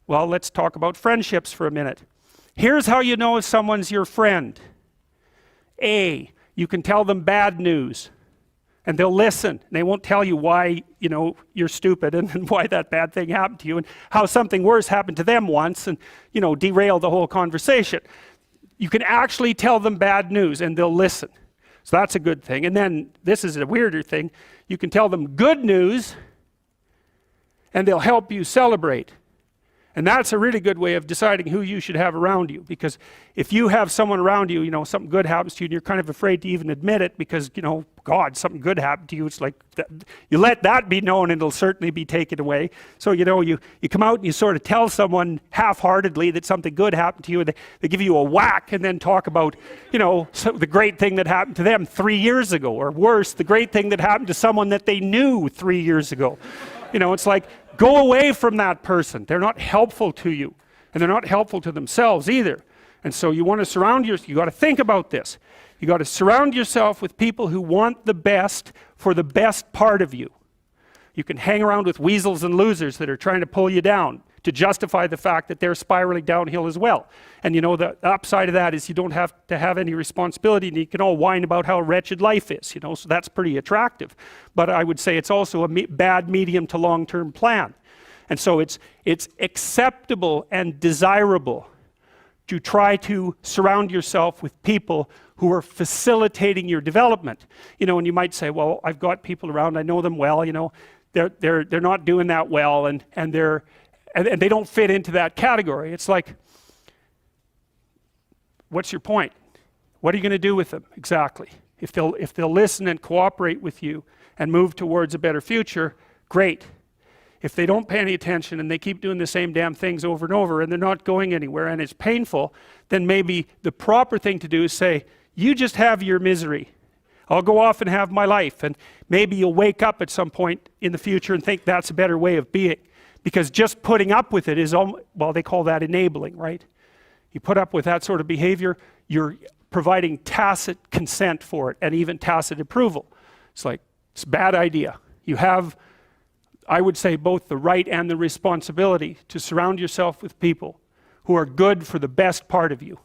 Well, let's talk about friendships for a minute. Here's how you know if someone's your friend. A, you can tell them bad news and they'll listen. And they won't tell you why, you're stupid and why that bad thing happened to you and how something worse happened to them once and, derail the whole conversation. You can actually tell them bad news and they'll listen. So that's a good thing. And then this is a weirder thing. You can tell them good news and they'll help you celebrate. And that's a really good way of deciding who you should have around you, because if you have someone around you, something good happens to you and you're kind of afraid to even admit it because, God, something good happened to you. It's like, you let that be known and it'll certainly be taken away. So, you come out and you sort of tell someone half-heartedly that something good happened to you, and they give you a whack and then talk about, the great thing that happened to them 3 years ago, or worse, the great thing that happened to someone that they knew 3 years ago. It's like, go away from that person. They're not helpful to you, and they're not helpful to themselves either. And so you want to surround yourself, you got to think about this. You got to surround yourself with people who want the best for the best part of you. You can hang around with weasels and losers that are trying to pull you down to justify the fact that they're spiraling downhill as well. And the upside of that is you don't have to have any responsibility, and you can all whine about how wretched life is, so that's pretty attractive. But I would say it's also a bad medium to long-term plan. And so it's acceptable and desirable to try to surround yourself with people who are facilitating your development. And you might say, well, I've got people around, I know them well, they're not doing that well, and they don't fit into that category. It's like, what's your point? What are you going to do with them exactly? If they'll listen and cooperate with you and move towards a better future, great. If they don't pay any attention and they keep doing the same damn things over and over and they're not going anywhere and it's painful, then maybe the proper thing to do is say, you just have your misery. I'll go off and have my life. And maybe you'll wake up at some point in the future and think that's a better way of being. Because just putting up with it is, well, they call that enabling, right? You put up with that sort of behavior, you're providing tacit consent for it and even tacit approval. It's like, it's a bad idea. You have, I would say, both the right and the responsibility to surround yourself with people who are good for the best part of you.